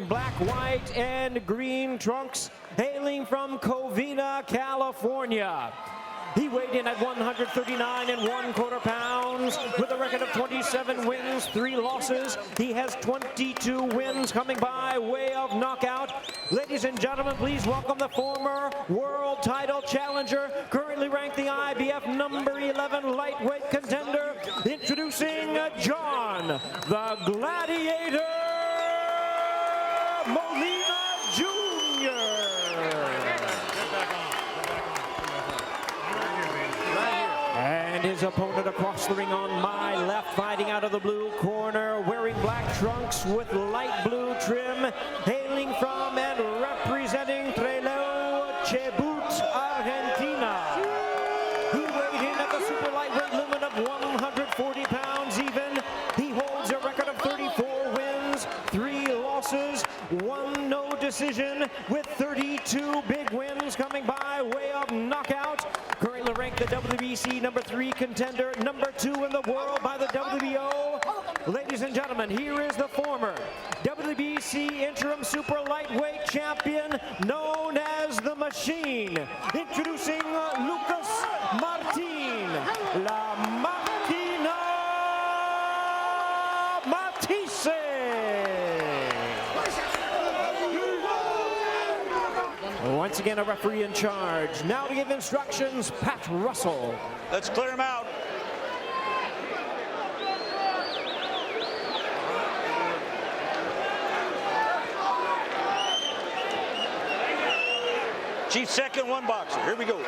black, white, and green trunks, hailing from Covina, California. He weighed in at 139 1/4 pounds with a record of 27 wins, 3 losses. He has 22 wins coming by way of knockout. Ladies and gentlemen, please welcome the former world title challenger, currently ranked the IBF number 11 lightweight contender, introducing John, the Gladiator Molina Jr. And his opponent across the ring on my left, fighting out of the blue corner, wearing black trunks with light blue trim, hailing from and representing Bout, Argentina. He weighed in at the super lightweight limit of 140 pounds even. He holds a record of 34 wins, 3 losses, 1 no decision, with 32 big wins coming by way of knockout. Currently ranked the WBC number 3 contender, number 2 in the world by the WBO. Ladies and gentlemen, here is the former WBC interim super lightweight champion known as the Machine. Introducing Lucas Martin, La Máquina Matthysse. Once again, a referee in charge. Now to give instructions, Pat Russell. Let's clear him out. Chief second, 1 boxer. Here we go.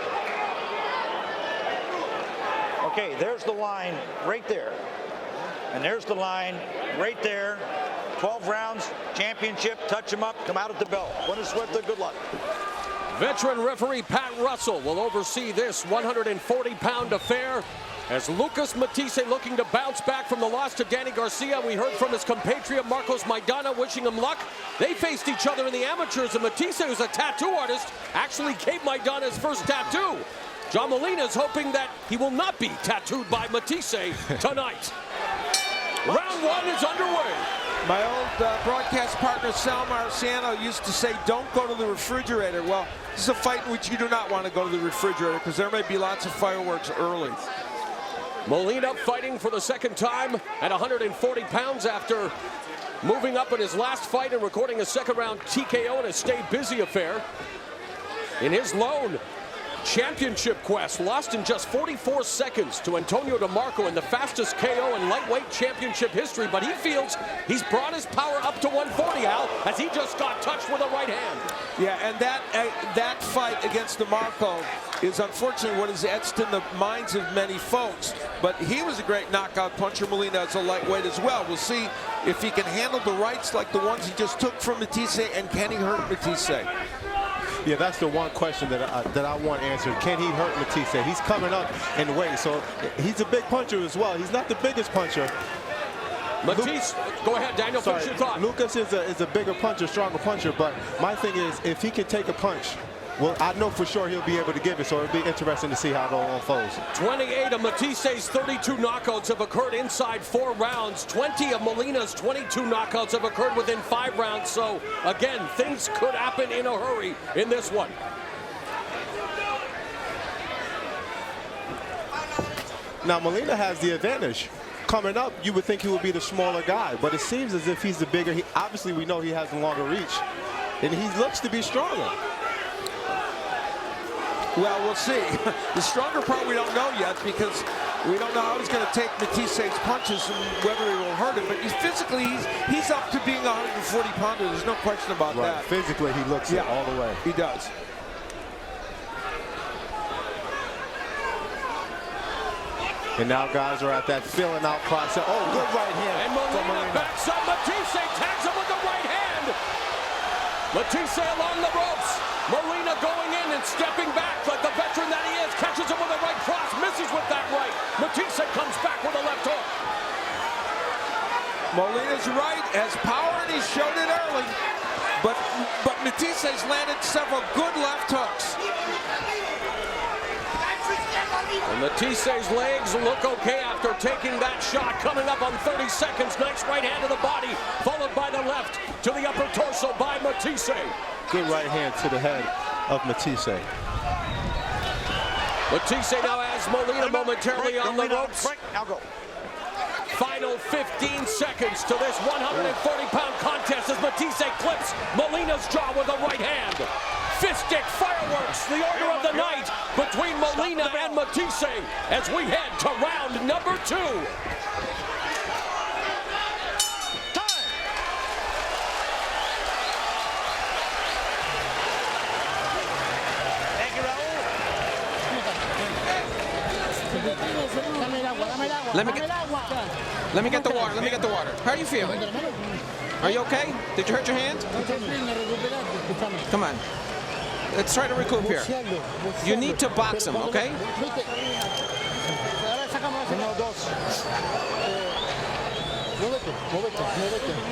Okay, there's the line right there. And there's the line right there. 12 rounds, championship, touch him up, come out at the bell. Winner Swiftler, good luck. Veteran referee Pat Russell will oversee this 140-pound affair as Lucas Matthysse looking to bounce back from the loss to Danny Garcia. We heard from his compatriot Marcos Maidana wishing him luck. They faced each other in the amateurs, and Matthysse, who's a tattoo artist, actually gave Maidana's first tattoo. John Molina is hoping that he will not be tattooed by Matthysse tonight. Round 1 is underway. My old broadcast partner Sal Marciano used to say, don't go to the refrigerator. Well, this is a fight in which you do not want to go to the refrigerator because there may be lots of fireworks early. Molina fighting for the second time at 140 pounds after moving up in his last fight and recording a second-round TKO in a Stay Busy affair. In his lone championship quest, lost in just 44 seconds to Antonio DeMarco in the fastest KO in lightweight championship history, but he feels he's brought his power up to 140, Al, as he just got touched with a right hand. Yeah, and that fight against DeMarco is unfortunately what is etched in the minds of many folks, but he was a great knockout puncher. Molina is a lightweight as well. We'll see if he can handle the rights like the ones he just took from Matthysse, and can he hurt Matthysse? Yeah, that's the one question that I want answered. Can he hurt Matthysse? He's coming up in weight, so he's a big puncher as well. He's not the biggest puncher. Matthysse, go ahead, Daniel, finish your thought. Lucas is a bigger puncher, stronger puncher, but my thing is, if he can take a punch, well, I know for sure he'll be able to give it, so it'll be interesting to see how it all unfolds. 28 of Matthisse's 32 knockouts have occurred inside 4 rounds. 20 of Molina's 22 knockouts have occurred within 5 rounds. So, again, things could happen in a hurry in this one. Now, Molina has the advantage. Coming up, you would think he would be the smaller guy, but it seems as if he's the bigger. Obviously, we know he has the longer reach, and he looks to be stronger. Well, we'll see. The stronger part we don't know yet because we don't know how he's going to take Matthisse's punches and whether he will hurt him. But physically, he's up to being a 140-pounder. There's no question about that. Physically, he looks it all the way. He does. And now guys are at that filling out process. Oh, good right hand. And Molina backs up Matthysse, tags him with the right hand. Matthysse along the ropes. Molina going in and stepping back like the veteran that he is. Catches him with a right cross, misses with that right. Matthysse comes back with a left hook. Molina's right, has power, and he showed it early. But Matthysse has landed several good left hooks. And Mathisse's legs look okay after taking that shot. Coming up on 30 seconds. Nice right hand to the body, followed by the left to the upper torso by Matthysse. Good right hand to the head of Matthysse. Matthysse now has Molina momentarily on the ropes. Now go. Final 15 seconds to this 140-pound contest as Matthysse clips Molina's jaw with a right hand. Fistic fireworks, the order of the night between Molina and Matthysse as we head to round number 2. Let me get the water. Let me get the water. How are you feeling? Are you okay? Did you hurt your hand? Come on. Let's try to recoup here. You need to box him, okay?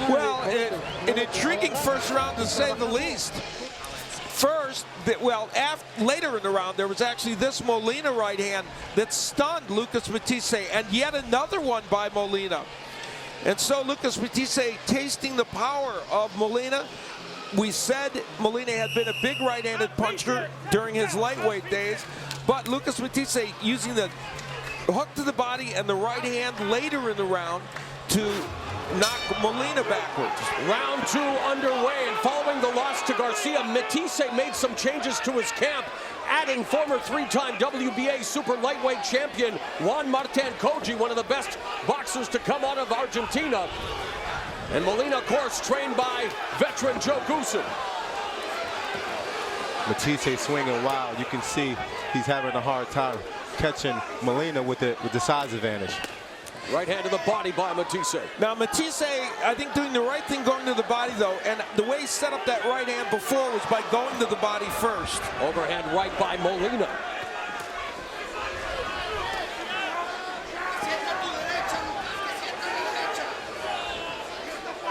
Well, an intriguing first round to say the least. First, later in the round, there was actually this Molina right hand that stunned Lucas Matthysse, and yet another one by Molina. And so Lucas Matthysse tasting the power of Molina. We said Molina had been a big right-handed puncher during his lightweight days, but Lucas Matthysse using the hook to the body and the right hand later in the round to knock Molina backwards. Round 2 underway, and following the loss to Garcia, Matthysse made some changes to his camp, adding former 3-time WBA super lightweight champion Juan Martin Koji, one of the best boxers to come out of Argentina. And Molina, of course, trained by veteran Joe Goosen. Matthysse swinging wild. You can see he's having a hard time catching Molina with the size advantage. Right hand to the body by Matthysse. Now Matthysse, I think, doing the right thing going to the body though, and the way he set up that right hand before was by going to the body first. Overhand right by Molina.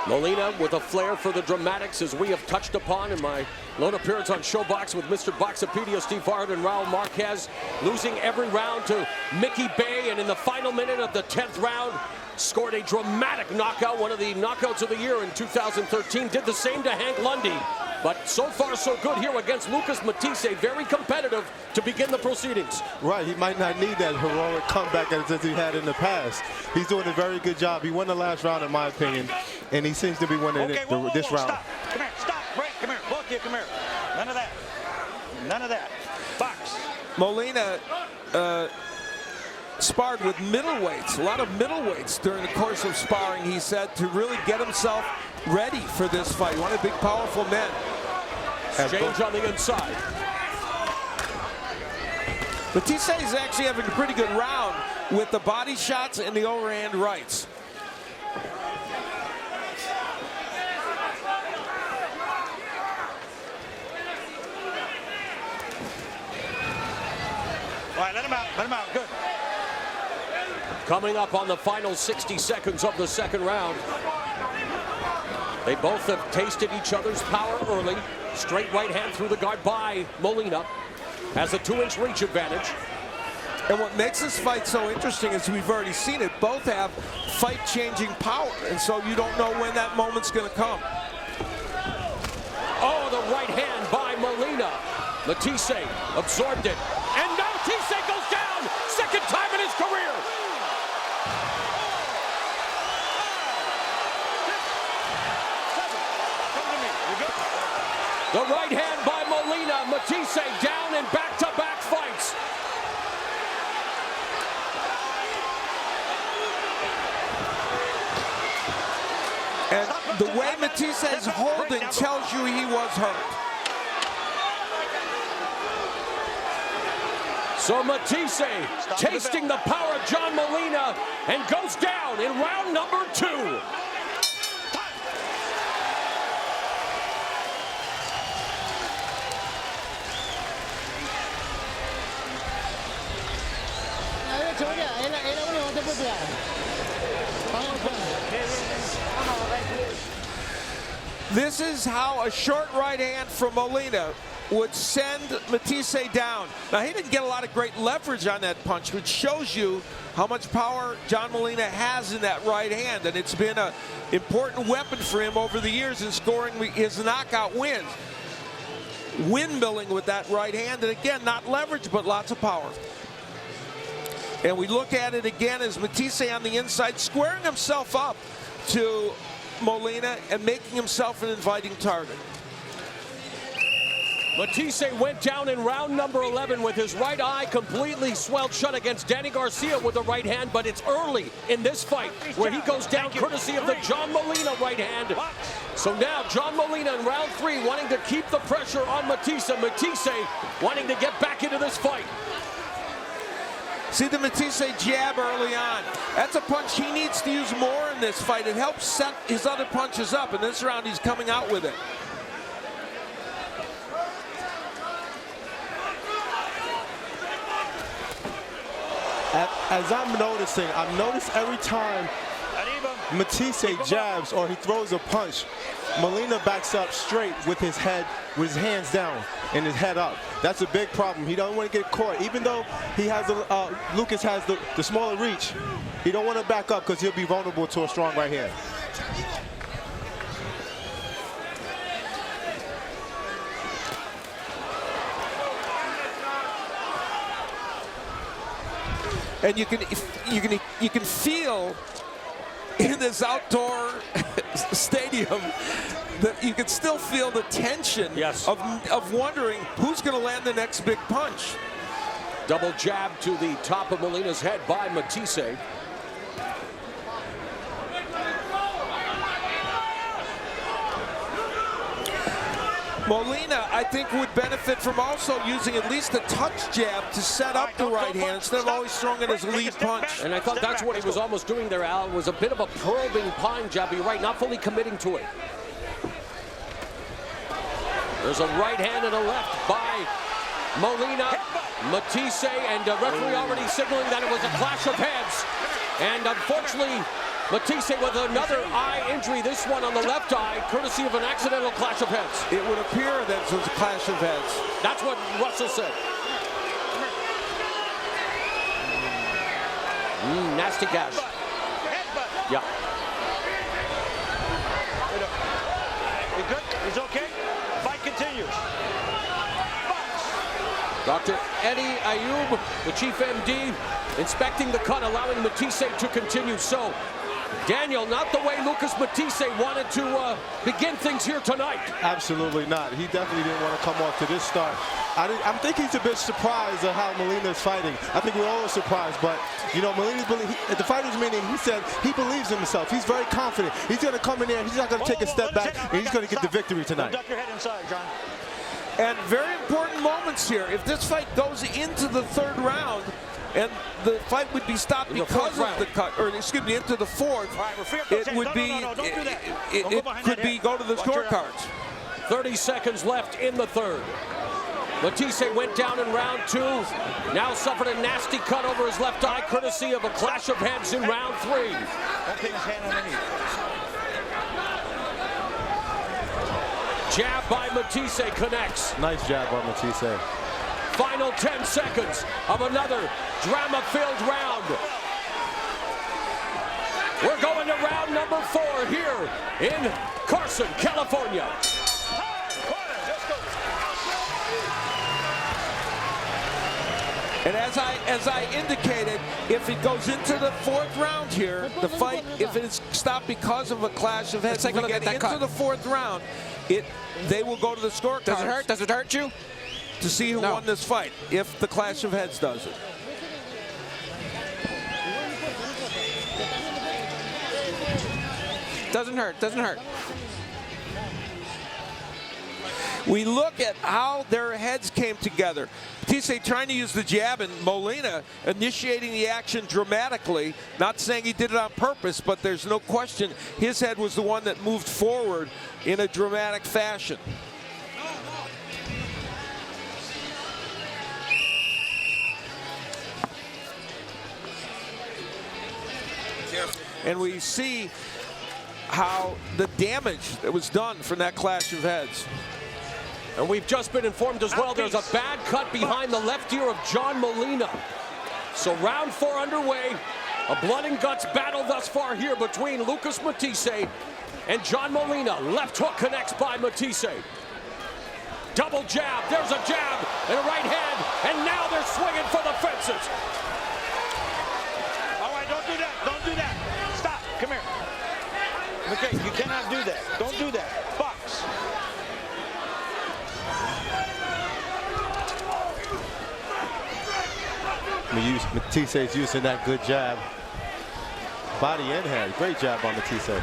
Molina with a flair for the dramatics, as we have touched upon in my lone appearance on ShowBox with Mr. Boxopedia, Steve Farhad and Raul Marquez, losing every round to Mickey Bay, and in the final minute of the 10th round, scored a dramatic knockout, one of the knockouts of the year in 2013. Did the same to Hank Lundy, but so far so good here against Lucas Matthysse, very competitive to begin the proceedings. Right, he might not need that heroic comeback as he had in the past. He's doing a very good job. He won the last round, in my opinion, and he seems to be winning this round. Stop. Come here, stop, break, come here, both of you, come here. None of that. None of that. Box. Molina sparred with middleweights, a lot of middleweights during the course of sparring, he said, to really get himself ready for this fight. One of the big, powerful men. Exchange on the inside. Matthysse is actually having a pretty good round with the body shots and the overhand rights. All right, let him out, good. Coming up on the final 60 seconds of the second round. They both have tasted each other's power early. Straight right hand through the guard by Molina. Has a 2-inch reach advantage. And what makes this fight so interesting is we've already seen it. Both have fight-changing power, and so you don't know when that moment's going to come. Oh, the right hand by Molina. Matthysse absorbed it. And now Matthysse goes down. Second time in his career. The right hand by Molina. Matthysse down in back-to-back fights. And the way Matthysse is holding tells you he was hurt. So Matthysse tasting the power of John Molina and goes down in round number 2. This is how a short right hand from Molina would send Matthysse down. Now, he didn't get a lot of great leverage on that punch, which shows you how much power John Molina has in that right hand, and it's been an important weapon for him over the years in scoring his knockout wins. Windmilling with that right hand, and again, not leverage, but lots of power. And we look at it again as Matthysse on the inside, squaring himself up to Molina and making himself an inviting target. Matthysse went down in round number 11 with his right eye completely swelled shut against Danny Garcia with the right hand, but it's early in this fight where he goes down courtesy of the John Molina right hand. So now John Molina in round 3 wanting to keep the pressure on Matthysse. Matthysse wanting to get back into this fight. See the Matthysse jab early on. That's a punch he needs to use more in this fight. It helps set his other punches up. In this round, he's coming out with it. As I'm noticing, I've noticed every time Matthysse jabs or he throws a punch, Molina backs up straight with his head, with his hands down and his head up. That's a big problem. He doesn't want to get caught. Even though he has Lucas has the smaller reach, he don't want to back up because he'll be vulnerable to a strong right hand. And you can feel in this outdoor stadium that you can still feel the tension of wondering who's going to land the next big punch. Double jab to the top of Molina's head by Matthysse. Molina, I think, would benefit from also using at least a touch jab to set up the right hand instead of always throwing it as a lead punch. And I thought that's what he was almost doing there, Al, was a bit of a probing pine jab. You're right, not fully committing to it. There's a right hand and a left by Molina. Matthysse, and the referee already signaling that it was a clash of heads. And unfortunately, Matthysse with another eye injury, this one on the left eye, courtesy of an accidental clash of heads. It would appear that it was a clash of heads. That's what Russell said. Nasty gash. Yeah. You good? He's okay? Fight continues. Dr. Eddie Ayub, the chief MD, inspecting the cut, allowing Matthysse to continue. So, Daniel, not the way Lucas Matthysse wanted to begin things here tonight. Absolutely not. He definitely didn't want to come off to this start. I think he's a bit surprised at how Molina is fighting. I think we're all surprised, but, you know, at the fighters meeting, he said he believes in himself. He's very confident. He's going to come in there, he's not going to take a step back, and he's going to get the victory tonight. Duck your head inside, John. And very important moments here. If this fight goes into the third round, and the fight would be stopped because of the cut, or excuse me, into the fourth, it would be, it could be go to the scorecards. 30 seconds left in the third. Matthysse went down in round 2, now suffered a nasty cut over his left eye, courtesy of a clash of heads in round 3. Don't pin his hand underneath. Jab by Matthysse connects. Nice jab by Matthysse. Final 10 seconds of another drama-filled round. We're going to round number 4 here in Carson, California. And as I indicated, if it goes into the fourth round here, the fight, if it's stopped because of a clash of heads, let's take a look at that into cut. the fourth round, they will go to the scorecards. Does it hurt? Does it hurt you? To see who won this fight, if the clash of heads does it. Doesn't hurt. Doesn't hurt. We look at how their heads came together. Matthysse trying to use the jab, and Molina initiating the action dramatically. Not saying he did it on purpose, but there's no question his head was the one that moved forward in a dramatic fashion. And we see how the damage that was done from that clash of heads. And we've just been informed as well, there's a bad cut behind the left ear of John Molina. So round 4 underway. A blood and guts battle thus far here between Lucas Matthysse and John Molina. Left hook connects by Matthysse. Double jab, there's a jab and a right hand, and now they're swinging for the fences. All right, don't do that, don't do that. Stop, come here. Okay, you cannot do that. Don't do that. Box. Matthysse is using that good jab. Body and head. Great jab on Matthysse.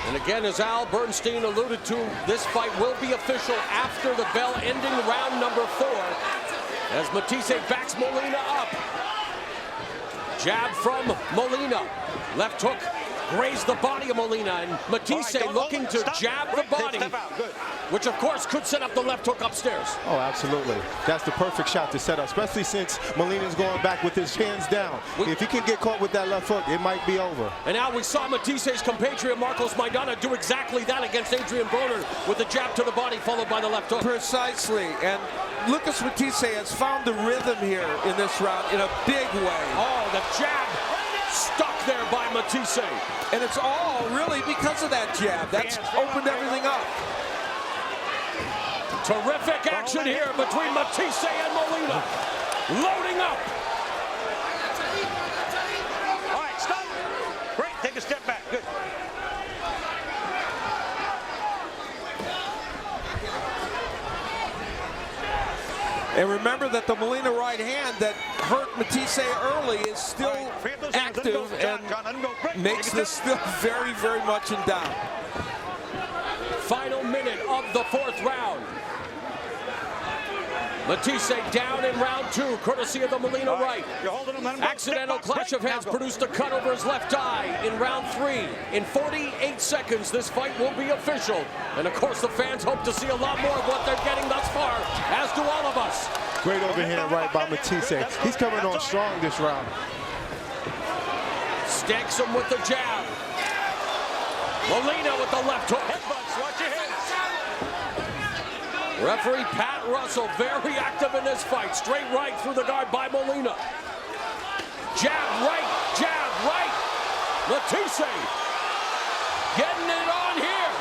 And again, as Al Bernstein alluded to, this fight will be official after the bell, ending round number 4. As Matthysse backs Molina up. Jab from Molina. Left hook grazed the body of Molina, and Matthysse looking to jab the body, which of course could set up the left hook upstairs. Oh, absolutely. That's the perfect shot to set up, especially since Molina's going back with his hands down. If he can get caught with that left hook, it might be over. And now we saw Mathisse's compatriot Máquina do exactly that against Adrian Broner with the jab to the body followed by the left hook. Precisely, and Lucas Matthysse has found the rhythm here in this round in a big way. Oh, the jab stuck there by Matthysse. And it's all really because of that jab. That's opened everything up. Terrific action here between Matthysse and Molina. Loading up. All right, stop. Great, take a step back. Good. And remember that the Molina right hand that hurt Matthysse early is still active and makes this still very, very much in doubt. Final minute of the 4th round. Matthysse down in round 2, courtesy of the Molina right. Accidental clash of heads produced a cut over his left eye in round 3. In 48 seconds, this fight will be official. And of course, the fans hope to see a lot more of what they're getting thus far, as do all of us. Great overhand right by Matthysse. He's coming on strong this round. Stacks him with the jab. Molina with the left hook. Watch your head. Referee Pat Russell very active in this fight. Straight right through the guard by Molina. Jab right, Matthysse getting it on here.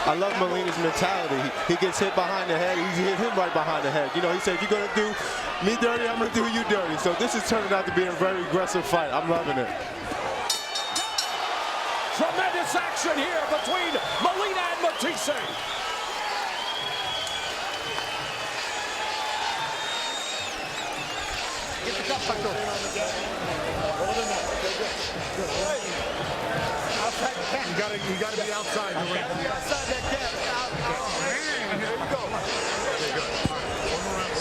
I love Molina's mentality. He gets hit behind the head. He hit him right behind the head. You know, he said, if you're going to do me dirty, I'm going to do you dirty. So this is turning out to be a very aggressive fight. I'm loving it. Tremendous action here between Molina and Matthysse. Get the cup back over. Outside the cat. You gotta be outside. Okay. Outside that cat. Man, here we go. Okay, good. All right. One more round.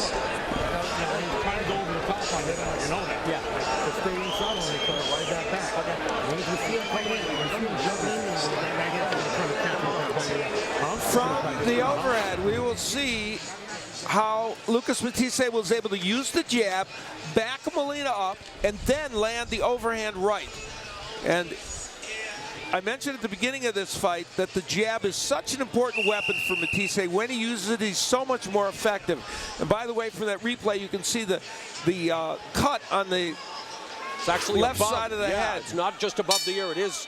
Trying to go over the top on it. You know that. Yeah. Just stay inside on it. Right that back. Okay. When you see him fight in, you see him jump in, and from the overhead, we will see how Lucas Matthysse was able to use the jab, back Molina up, and then land the overhand right. And I mentioned at the beginning of this fight that the jab is such an important weapon for Matthysse. When he uses it, he's so much more effective. And by the way, from that replay, you can see the cut on the left side of the head. It's not just above the ear, it is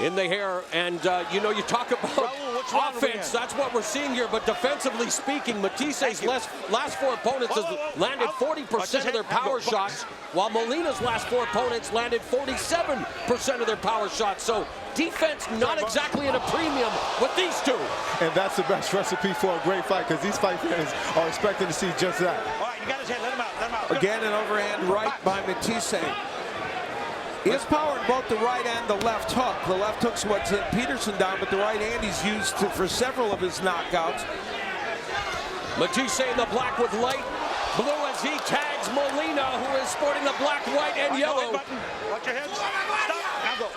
in the hair. And you know, you talk about offense, that's what we're seeing here, but defensively speaking, Matthisse's last 4 opponents has landed 40% of their power shots, while Molina's last 4 opponents landed 47% of their power shots. So defense not exactly at a premium with these two. And that's the best recipe for a great fight, because these fight fans are expecting to see just that. All right, you got his head, let him out, let him out. Again, an overhand right by Matthysse. He has power in both the right and the left hook. The left hook's what sent Peterson down, but the right hand he's used for several of his knockouts. Matthysse in the black with light blue as he tags Molina, who is sporting the black, white, and yellow. Watch your heads. Stop. Now go.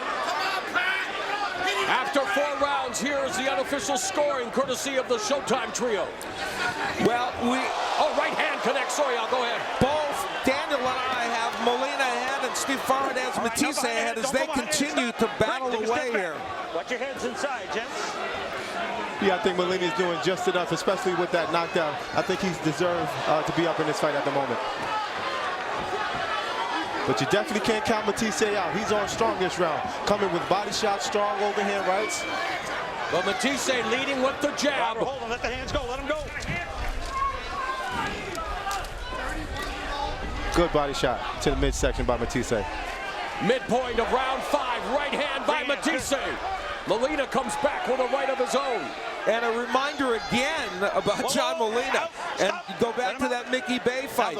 After 4 rounds, here is the unofficial scoring, courtesy of the Showtime trio. Well, right hand connects. Sorry, I'll go ahead. Both Daniel and I have Molina ahead and Steve Farhad has Matthysse ahead as they continue to battle away way here. Watch your heads inside, gents. Yeah, I think Molina is doing just enough, especially with that knockdown. I think he's deserved to be up in this fight at the moment. But you definitely can't count Matthysse out. He's on strong this round. Coming with body shots, strong overhand rights. But Matthysse leading with the jab. Hold on, let the hands go, let them go. Good body shot to the midsection by Matthysse. Midpoint of round 5, right hand by Matthysse. Molina comes back with a right of his own. And a reminder again about John Molina. And go back to that Mickey Bay fight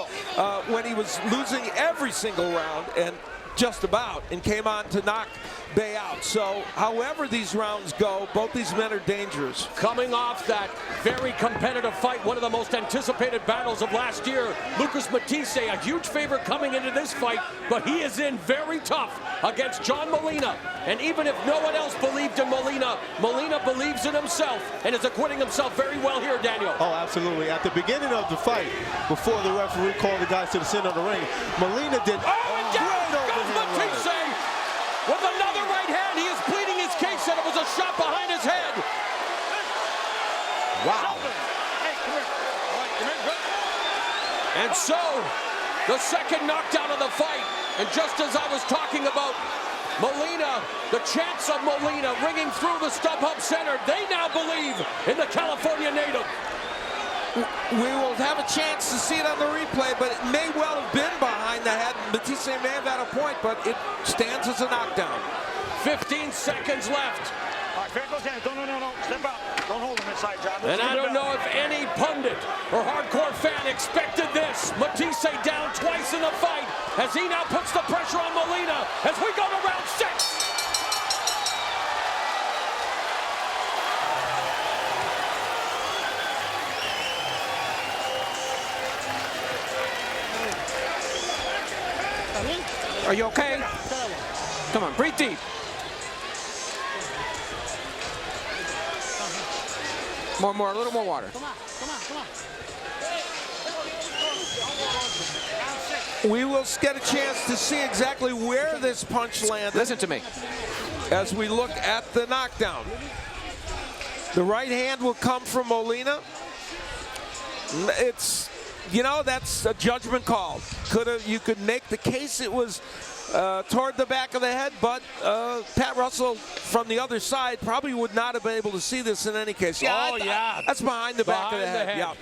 when he was losing every single round and just about, and came on to knock Bay out. So however these rounds go, both these men are dangerous. Coming off that very competitive fight, one of the most anticipated battles of last year, Lucas Matthysse, a huge favorite coming into this fight, but he is in very tough against John Molina. And even if no one else believed in Molina, Molina believes in himself and is acquitting himself very well here, Daniel. Oh, absolutely. At the beginning of the fight, before the referee called the guys to the center of the ring, Molina did Matthysse with another right hand. He is pleading his case that it was a shot behind his head. Wow. And so, the second knockdown of the fight. And just as I was talking about Molina, the chants of Molina ringing through the StubHub Center, they now believe in the California native. We will have a chance to see it on the replay, but it may well have been behind the head. Matthysse may have had a point, but it stands as a knockdown. 15 seconds left. All right, fair goes hands. No. Step out. Don't hold him inside, John. And I don't know if any pundit or hardcore fan expected this. Matthysse down twice in the fight as he now puts the pressure on Molina as we go to round 6. Are you okay? Come on, breathe deep. More, a little more water. We will get a chance to see exactly where this punch landed. Listen to me. As we look at the knockdown. The right hand will come from Molina. It's, you know, that's a judgment call. You could make the case it was toward the back of the head, but Pat Russell from the other side probably would not have been able to see this in any case. Yeah, that's behind the back of the head. Yeah.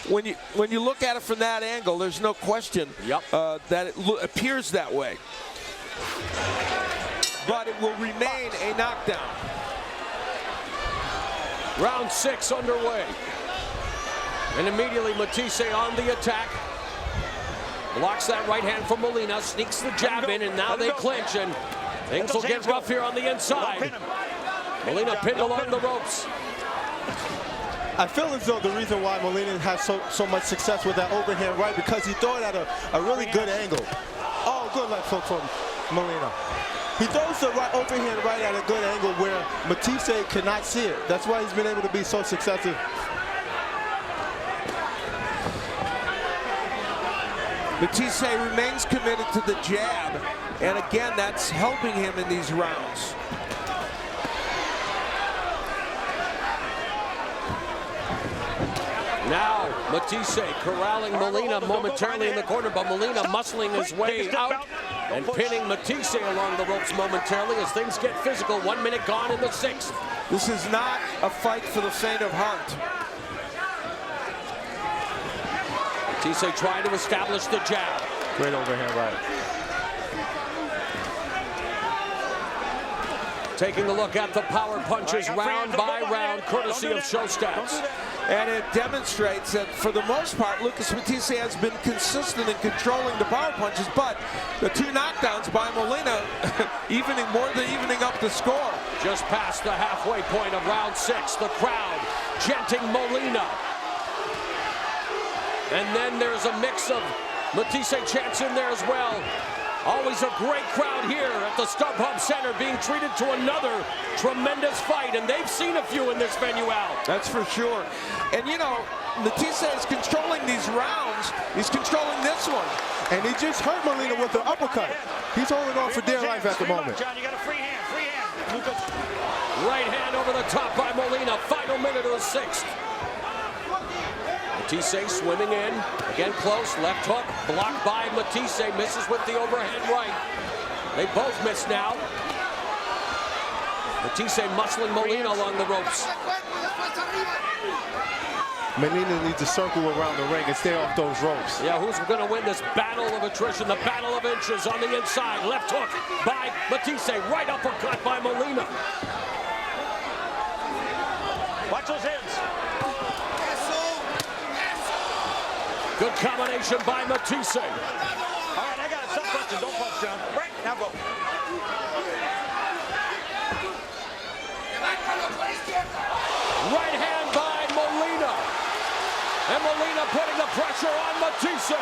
When you look at it from that angle, there's no question that it appears that way. But it will remain a knockdown. Round 6 underway. And immediately Matthysse on the attack. Blocks that right hand from Molina, sneaks the jab in, and now they clinch, and things will get rough here on the inside. Molina pinned along the ropes. I feel as though the reason why Molina has so much success with that overhand right, because he throws it at a really good angle. Oh, good left hook from Molina. He throws the right overhand right at a good angle where Matthysse cannot see it. That's why he's been able to be so successful. Matthysse remains committed to the jab, and again, that's helping him in these rounds. Now, Matthysse corralling Molina momentarily in the corner, but Molina muscling his way out and pinning Matthysse along the ropes momentarily as things get physical. 1 minute gone in the 6th. This is not a fight for the faint of heart. Matthysse trying to establish the jab. Great overhand right. Taking a look at the power punches round by round, courtesy of ShowStats. And it demonstrates that, for the most part, Lucas Matthysse has been consistent in controlling the power punches, but the 2 knockdowns by Molina more than evening up the score. Just past the halfway point of round 6, the crowd chanting Molina. And then there's a mix of Matthysse chants in there as well. Always a great crowd here at the StubHub Center, being treated to another tremendous fight, and they've seen a few in this venue, Al. That's for sure. And you know, Matthysse is controlling these rounds. He's controlling this one. And he just hurt Molina with the uppercut. He's holding on for dear life at the moment. John, you got a free hand. Right hand over the top by Molina. Final minute of the 6th. Matthysse swimming in. Again close. Left hook. Blocked by Matthysse. Misses with the overhand right. They both miss now. Matthysse muscling Molina along the ropes. Molina needs to circle around the ring and stay off those ropes. Yeah, who's going to win this battle of attrition, the battle of inches on the inside? Left hook by Matthysse, right uppercut by Molina. Watch those hands. Good combination by Matthysse. All right, I got it. Stop punching. Don't punch, John. Right, now go. Right hand by Molina. And Molina putting the pressure on Matthysse.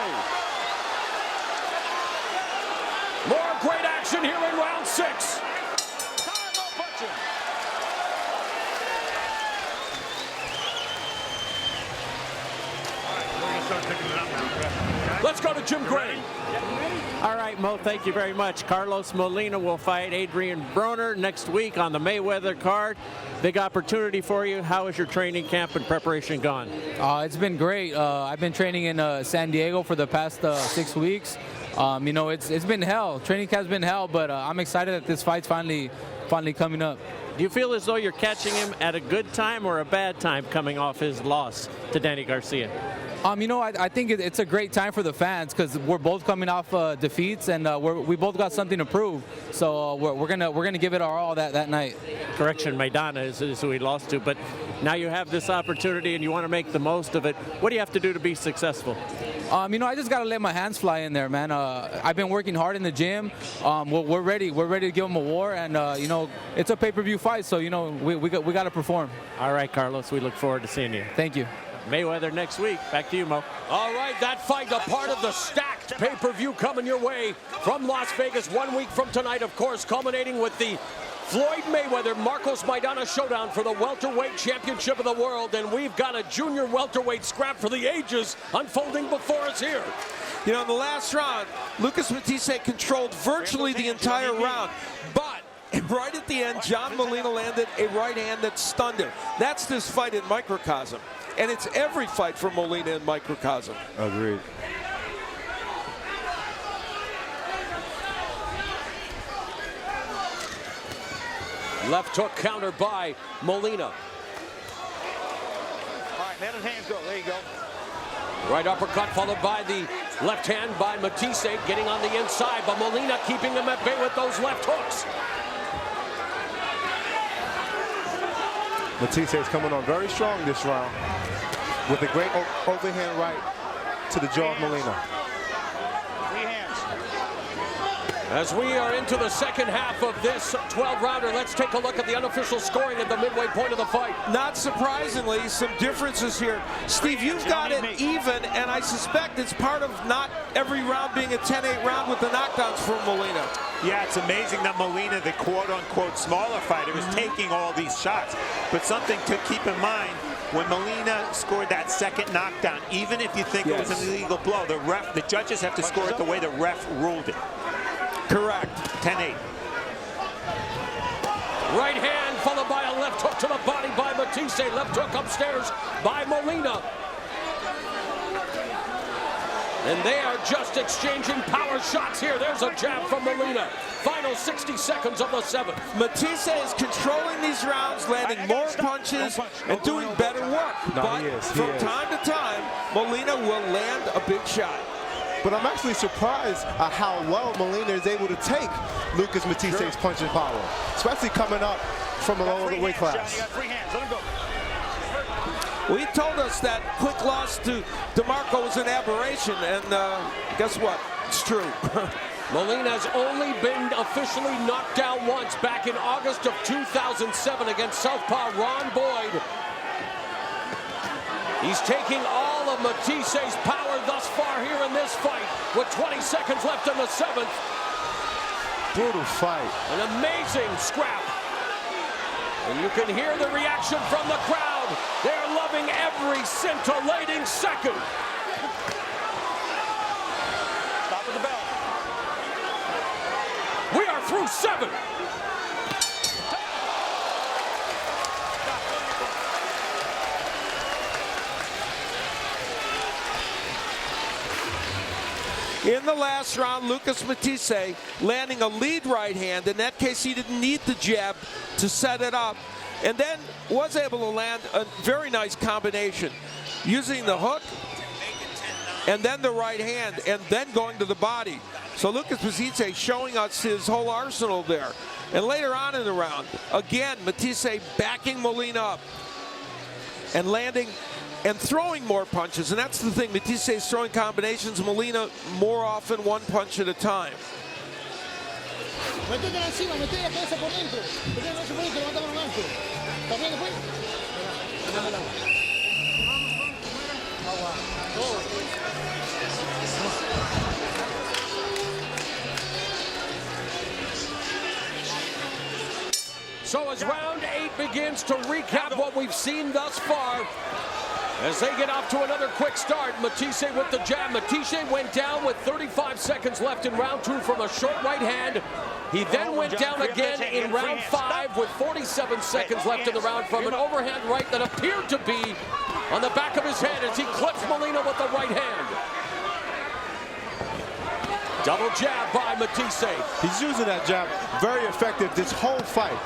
More great action here in round 6. Time, no punching. All right, we're going to start picking it up now. Okay? Let's go to Jim Gray. All right, Mo, thank you very much. Carlos Molina will fight Adrian Broner next week on the Mayweather card. Big opportunity for you. How has your training camp and preparation gone? It's been great. I've been training in San Diego for the past 6 weeks. You know, it's been hell. Training camp's been hell, but I'm excited that this fight's finally coming up. Do you feel as though you're catching him at a good time or a bad time coming off his loss to Danny Garcia? You know, I think it's a great time for the fans because we're both coming off defeats and we both got something to prove. So we're gonna give it our all that night. Correction, Maidana is who he lost to, but now you have this opportunity and you want to make the most of it. What do you have to do to be successful? You know, I just gotta let my hands fly in there, man. I've been working hard in the gym. We're ready. We're ready to give them a war, and you know, it's a pay-per-view fight, so you know we got to perform. All right, Carlos, we look forward to seeing you. Thank you. Mayweather next week. Back to you, Mo. All right, that fight, a part of the stacked pay-per-view coming your way from Las Vegas 1 week from tonight, of course, culminating with the Floyd Mayweather-Marcos Maidana showdown for the welterweight championship of the world, and we've got a junior welterweight scrap for the ages unfolding before us here. You know, in the last round, Lucas Matthysse controlled virtually the entire round, but right at the end, John Molina landed a right hand that stunned him. That's this fight in microcosm, and it's every fight for Molina in microcosm. Agreed. Left hook counter by Molina. All right, let his hands go. There you go. Right uppercut followed by the left hand by Matthysse, getting on the inside, but Molina keeping him at bay with those left hooks. Matthysse is coming on very strong this round with a great overhand right to the jaw of Molina. 3 hands. As we are into the second half of this 12-rounder, let's take a look at the unofficial scoring at the midway point of the fight. Not surprisingly, some differences here. Steve, you've got it even, and I suspect it's part of not every round being a 10-8 round with the knockdowns from Molina. Yeah, it's amazing that Molina, the quote-unquote smaller fighter, is taking all these shots. But something to keep in mind, when Molina scored that second knockdown, even if you think it was an illegal blow, the judges have to score it the way the ref ruled it. Correct. 10-8. Right hand followed by a left hook to the body by Matthysse. Left hook upstairs by Molina. And they are just exchanging power shots here. There's a jab from Molina. Final 60 seconds of the 7th. Matthysse is controlling these rounds, landing more punches and doing better work. But from time to time, Molina will land a big shot. But I'm actually surprised at how well Molina is able to take Lucas Mathisse's punching power, especially coming up from a lower weight class. You got 3 hands. Let him go. Well, he told us that quick loss to DeMarco was an aberration, and guess what? It's true. Molina's only been officially knocked down once, back in August of 2007 against southpaw Ron Boyd. He's taking all of Mathisse's power thus far here in this fight, with 20 seconds left in the 7th. Brutal fight. An amazing scrap. And you can hear the reaction from the crowd. They're loving every scintillating second. Stop with the bell. We are through 7. In the last round, Lucas Matthysse landing a lead right hand. In that case, he didn't need the jab to set it up, and then was able to land a very nice combination using the hook and then the right hand and then going to the body. So Lucas Matthysse showing us his whole arsenal there. And later on in the round, again, Matthysse backing Molina up and landing and throwing more punches. And that's the thing, Matthysse is throwing combinations, Molina more often one punch at a time. So as round 8 begins, to recap what we've seen thus far, as they get off to another quick start, Matthysse with the jab. Matthysse went down with 35 seconds left in round 2 from a short right hand. He then went down again in round 5 with 47 seconds left in the round from an overhand right that appeared to be on the back of his head as he clips Molina with the right hand. Double jab by Matthysse. He's using that jab very effective this whole fight.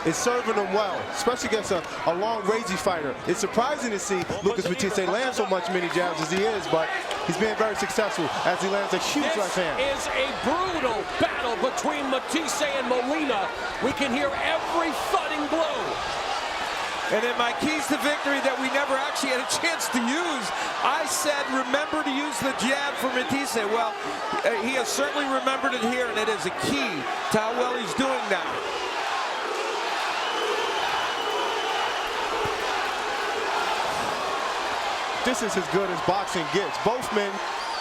It's serving him well, especially against a long, rangy fighter. It's surprising to see Lucas Matthysse land so many jabs as he is, but he's being very successful as he lands a huge left hand. This is a brutal battle between Matthysse and Molina. We can hear every thudding blow. And in my keys to victory that we never actually had a chance to use, I said, remember to use the jab for Matthysse. Well, he has certainly remembered it here, and it is a key to how well he's doing now. This is as good as boxing gets. Both men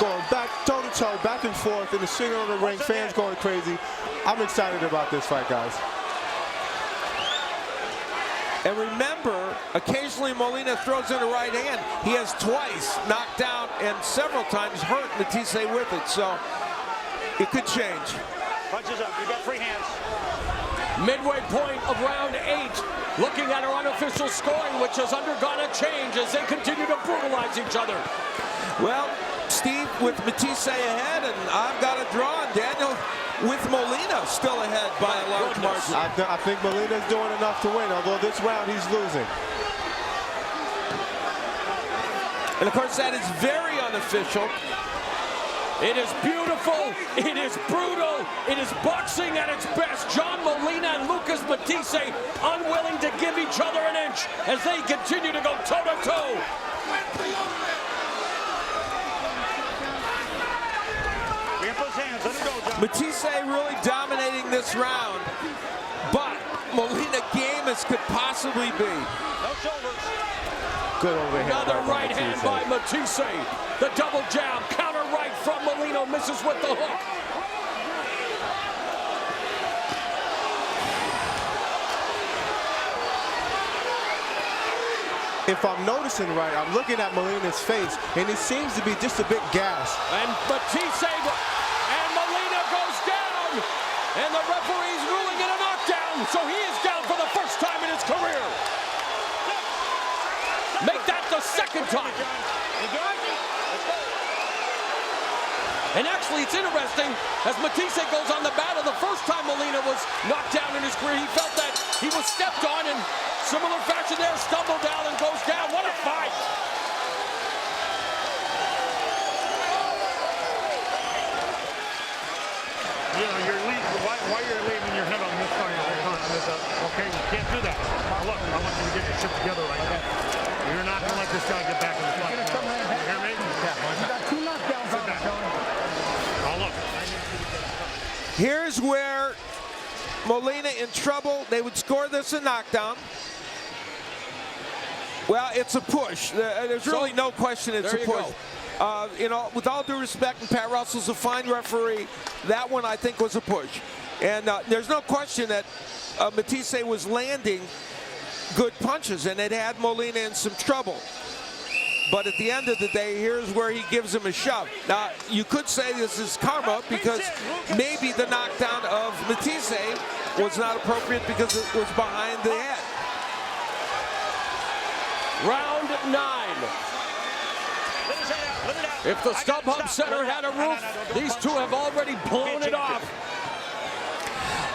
going back, toe-to-toe, back and forth in the center of the ring, fans going crazy. I'm excited about this fight, guys. And remember, occasionally Molina throws in a right hand. He has twice knocked down and several times hurt Matthysse with it, so it could change. Punches up, you got free hands. Midway point of round 8. Looking at our unofficial scoring, which has undergone a change as they continue to brutalize each other. Well, Steve with Matthysse ahead, and I've got a draw, and Daniel with Molina still ahead by a large margin. I think Molina's doing enough to win, although this round he's losing. And of course, that is very unofficial. It is beautiful, it is brutal, it is boxing at its best. John Molina and Lucas Matthysse unwilling to give each other an inch as they continue to go toe-to-toe. Matthysse really dominating this round, but Molina game as could possibly be. No shoulders. Good overhand. Another right hand by Matthysse. The double jab, counter right from Molina, misses with the hook. If I'm noticing right, I'm looking at Molina's face, and it seems to be just a bit gassed. And Matthysse and Molina goes down, and the referee's ruling it a knockdown, so he is down for the first time in his career. Make that the second time. And actually, it's interesting, as Matthysse goes on the battle, the first time Molina was knocked down in his career, he felt that he was stepped on in similar fashion there, stumbled down and goes down. What a fight! You know, you're leaving, why you're leaving your head on this side of the gun? Okay, you can't do that. Look, I want you to get your shit together right now. You're not going to let this guy get back in the fight. You hear me? You got 2 knockdowns on that, John. Oh, look. Here's where Molina in trouble. They would score this a knockdown. Well, it's a push. There's really no question it's a push. You know, with all due respect, and Pat Russell's a fine referee, that one I think was a push. And there's no question that Matthysse was landing good punches, and it had Molina in some trouble. But at the end of the day, here's where he gives him a shove. Now, you could say this is karma because maybe the knockdown of Matthysse was not appropriate because it was behind the head. Round 9. If the StubHub Center had a roof, these two have already blown it off.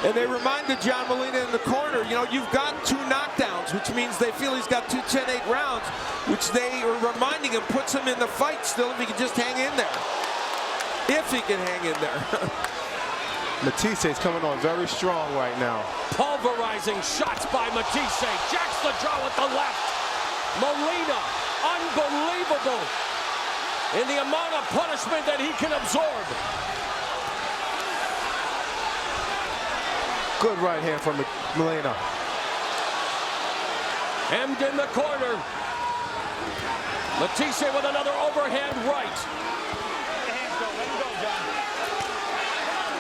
And they reminded John Molina in the corner, you know, you've got 2 knockdowns, which means they feel he's got 2 10-8 rounds, which they are reminding him puts him in the fight still if he can just hang in there. If he can hang in there. Matthysse is coming on very strong right now. Pulverizing shots by Matthysse. Jacks the jaw with the left. Molina, unbelievable in the amount of punishment that he can absorb. Good right hand from Molina. Hemmed in the corner. Matthysse with another overhand right.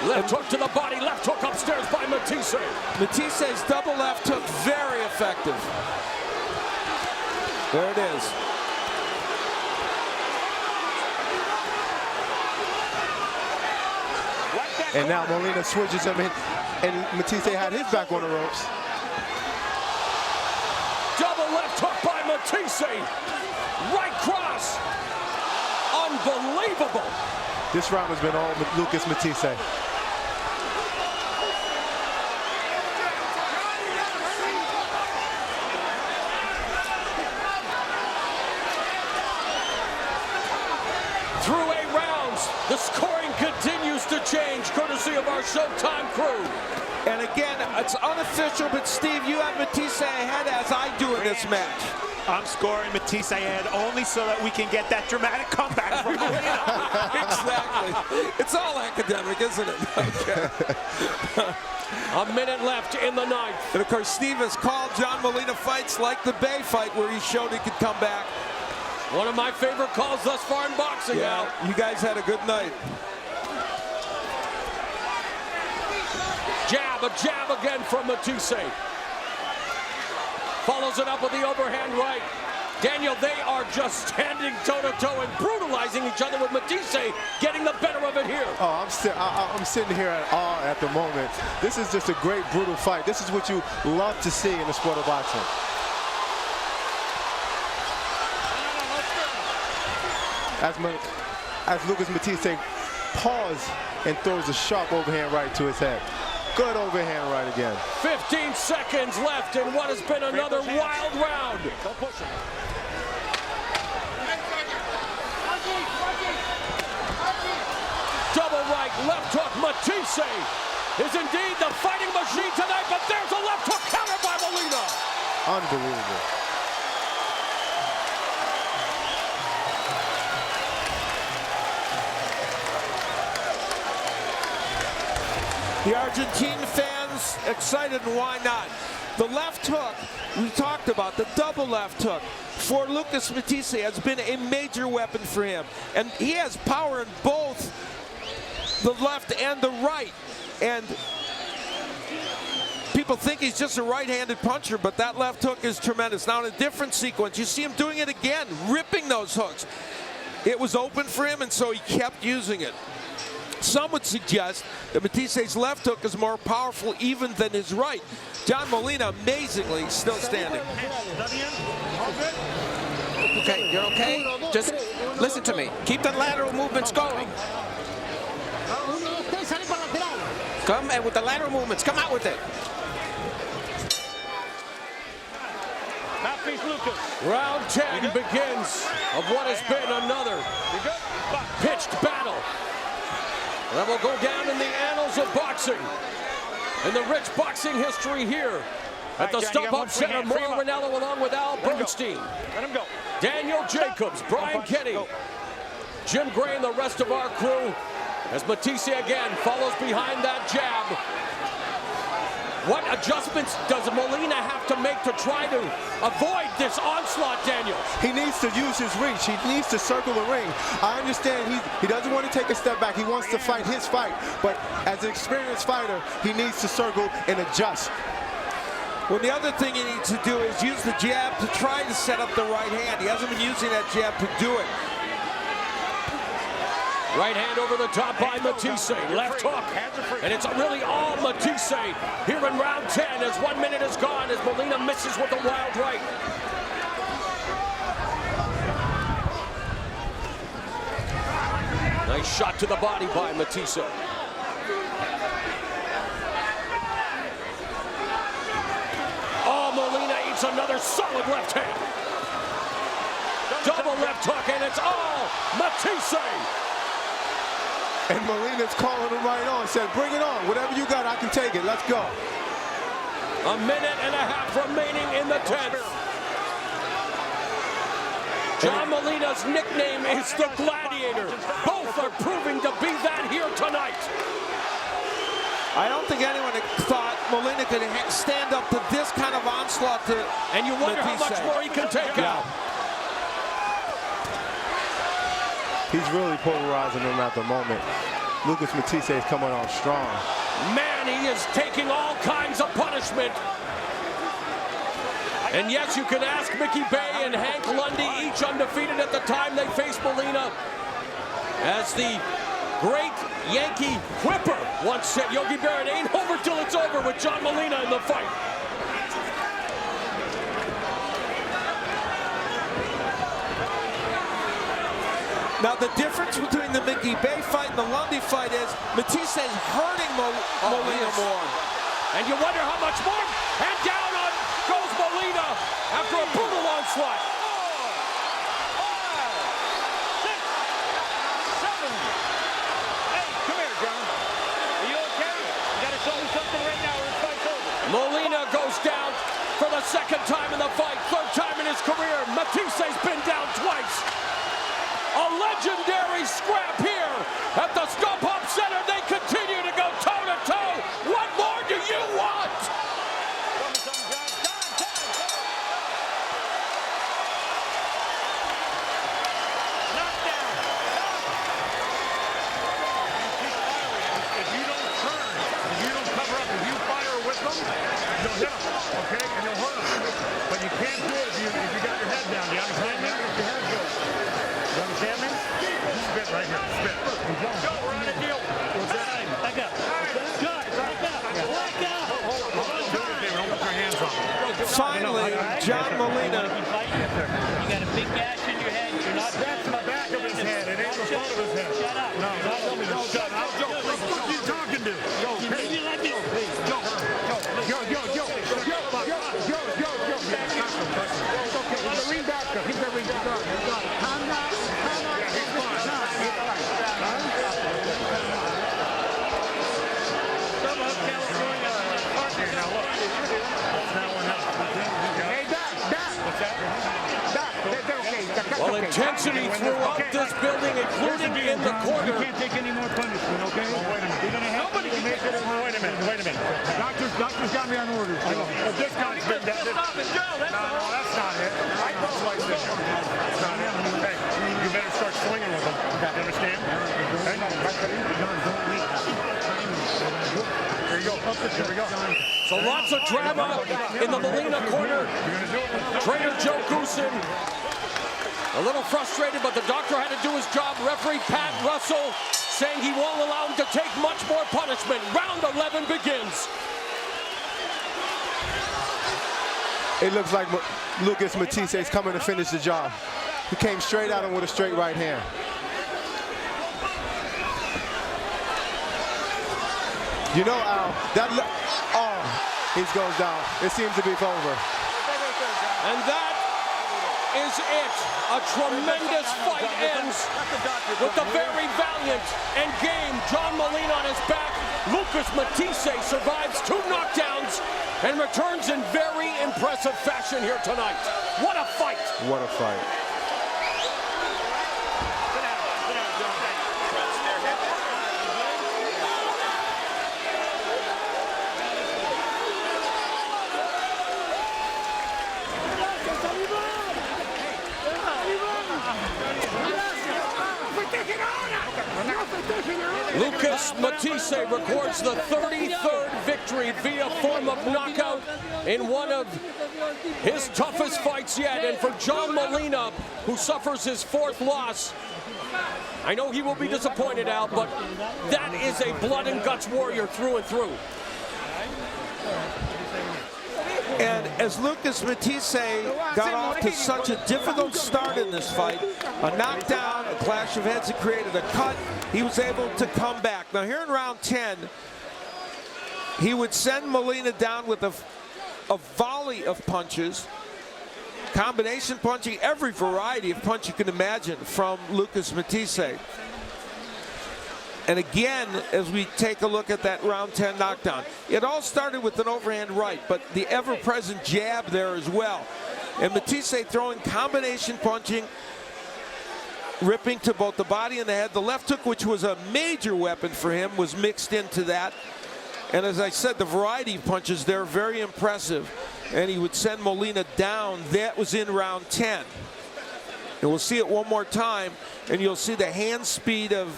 Left hook to the body, left hook upstairs by Matthysse. Matthisse's double left hook, very effective. There it is. And now Molina switches him in, and Matthysse had his back on the ropes. Double left hook by Matthysse. Right cross. Unbelievable. This round has been all Lucas Matthysse. Through 8 rounds, the scoring continues to change, courtesy of our Showtime crew. And again, it's unofficial, but Steve, you have Matthysse ahead as I do in this match. I'm scoring Matthysse ahead only so that we can get that dramatic comeback from Molina. Exactly. It's all academic, isn't it? Okay. A minute left in the 9th. And of course, Steve has called John Molina fights like the Bay fight where he showed he could come back. One of my favorite calls thus far in boxing. Yeah, now. you guys had a good night. Jab, a jab again from Matthysse. Follows it up with the overhand right. Daniel, they are just standing toe-to-toe and brutalizing each other with Matthysse getting the better of it here. Oh, I'm sitting here at awe at the moment. This is just a great, brutal fight. This is what you love to see in the sport of boxing. As Lucas Matthysse pauses and throws a sharp overhand right to his head. Good overhand right again. 15 seconds left in what has been another wild round. Double right, left hook. Matthysse is indeed the fighting machine tonight, but there's a left hook counter by Molina. Unbelievable. The Argentine fans excited, and why not? The left hook, we talked about, the double left hook for Lucas Matthysse has been a major weapon for him. And he has power in both the left and the right. And people think he's just a right-handed puncher, but that left hook is tremendous. Now in a different sequence, you see him doing it again, ripping those hooks. It was open for him, and so he kept using it. Some would suggest that Mathisse's left hook is more powerful even than his right. John Molina, amazingly, still standing. Okay, you're okay? Just listen to me. Keep the lateral movements going. Come and with the lateral movements, come out with it. Round 10 begins of what has been another pitched battle that will go down in the annals of boxing, in the rich boxing history here at the StubHub Center. Mauro Ranallo along with Al Bernstein, Daniel Jacobs, Brian Kenny, Jim Gray, and the rest of our crew as Matthysse again follows behind that jab. What adjustments does Molina have to make to try to avoid this onslaught, Daniel? He needs to use his reach. He needs to circle the ring. I understand he doesn't want to take a step back. He wants to fight his fight. But as an experienced fighter, he needs to circle and adjust. Well, the other thing he needs to do is use the jab to try to set up the right hand. He hasn't been using that jab to do it. Right hand over the top by Matthysse. Left hook. And it's really all Matthysse here in round 10 as 1 minute is gone as Molina misses with a wild right. shot to the body by Matthysse. Oh, Molina eats another solid left hand. Double left hook, and it's all Matthysse. And Molina's calling him right on, said, bring it on. Whatever you got, I can take it. Let's go. A minute and a half remaining in the 10th. John Molina's nickname is the Gladiator. Both are proving to be that here tonight. I don't think anyone thought Molina could stand up to this kind of onslaught to And you wonder how much Matthysse. more he can take out. He's really polarizing him at the moment. Lucas Matthysse is coming on strong. Man, he is taking all kinds of punishment. And yes, you can ask Mickey Bay and Hank Lundy, each undefeated at the time they faced Molina. As the great Yankee whipper once said, Yogi Berra, it ain't over till it's over with John Molina in the fight. Now the difference between the Mickey Bay fight and the Lundy fight is Matthysse is hurting Molina more. And you wonder how much more. And down on goes Molina after a brutal onslaught. 6, 7, 8. Come here, John. Are you okay? You gotta show me something right now or this fight's over. Molina goes down for the second time in the fight, third time in his career. Mathisse's been down twice. A legendary scrap here at the StubHub Center. They continue to go toe-to-toe. What more do you want? Knockdown. If you don't turn, if you don't cover up, if you fire with them, you'll hit them, okay? And you'll hurt them. But you can't do it if you got your head down. You understand me? Your head goes. You understand me? Spit right here. Spit. Go, we're on a deal. What's that? Back up. Good. Back up. Back up. Hold on. Don't put your hands on him. Finally, John Molina. You got a big gash in your head. You're not. That's the back of his head. It ain't the front of his head. Shut up. No, tell me to shut up. Joe, what the fuck are you talking to? Yo, Maybe let me. Yo. It's okay. He's a ring backer. He's a ring backer. Calm down. Yeah, he's fine. StubHub California. Okay, now look. That's now enough. Hey, Doc. What's that? Doc, they're okay. Well, intensity throughout this building, including in the corner. You can't take any more punishment, okay? Oh, wait a minute. You're gonna help me make it. Wait a minute. Doctor's got me on orders. This guy's been down. Stop it, Joe. That's No, that's not it. That's not it. Hey, you better start swinging with him. You understand? Okay? Here you go. Here we go. So lots of drama in the Molina corner. Trainer Joe Goosen a little frustrated, but the doctor had to do his job. Referee Pat Russell saying he won't allow him to take much more punishment. Round 11 begins. It looks like Lucas Matthysse is coming to finish the job. He came straight at him with a straight right hand. You know, Al, he goes down. It seems to be over. And that is it. A tremendous fight ends with the very valiant and game John Molina on his back. Lucas Matthysse survives 2 knockdowns and returns in very impressive fashion here tonight. What a fight. What a fight. Lucas Matthysse records the 33rd victory via form of knockout in one of his toughest fights yet. And for John Molina, who suffers his 4th loss, I know he will be disappointed, Al, but that is a blood and guts warrior through and through. And as Lucas Matthysse got off to such a difficult start in this fight, a knockdown, a clash of heads that created a cut. He was able to come back. Now here in round 10, he would send Molina down with a volley of punches, combination punching, every variety of punch you can imagine from Lucas Matthysse. And again, as we take a look at that round 10 knockdown, it all started with an overhand right, but the ever-present jab there as well. And Matthysse throwing combination punching, ripping to both the body and the head. The left hook, which was a major weapon for him, was mixed into that. And as I said, the variety of punches there, very impressive. And he would send Molina down. That was in round 10. And we'll see it one more time, and you'll see the hand speed of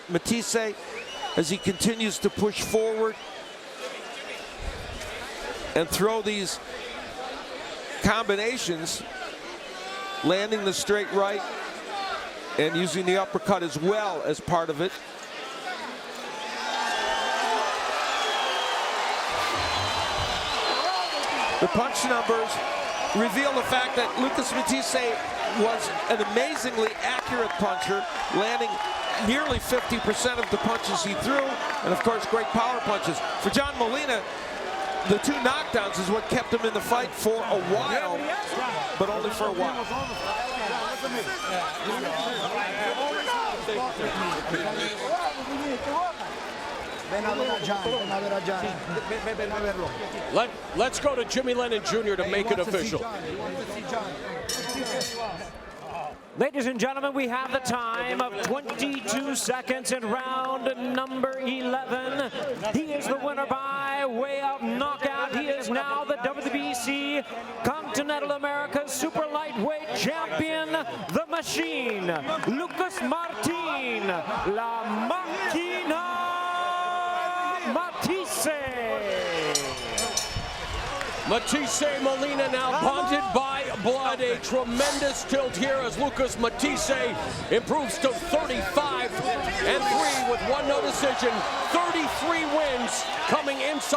Matthysse as he continues to push forward and throw these combinations, landing the straight right and using the uppercut as well as part of it. The punch numbers reveal the fact that Lucas Matthysse was an amazingly accurate puncher, landing nearly 50% of the punches he threw, and of course great power punches. For John Molina, the 2 knockdowns is what kept him in the fight for a while, but only for a while. Let's go to Jimmy Lennon Jr. to make it official. Ladies and gentlemen, we have the time of 22 seconds in round number 11. He is the winner by way of knockout. He is now the WBC Continental America's super lightweight champion, the Machine, Lucas Martin, La Máquina Matthysse. Matthysse Molina now bonded by blood. A tremendous tilt here as Lucas Matthysse improves to 35-3 with 1 no decision. 33 wins coming inside.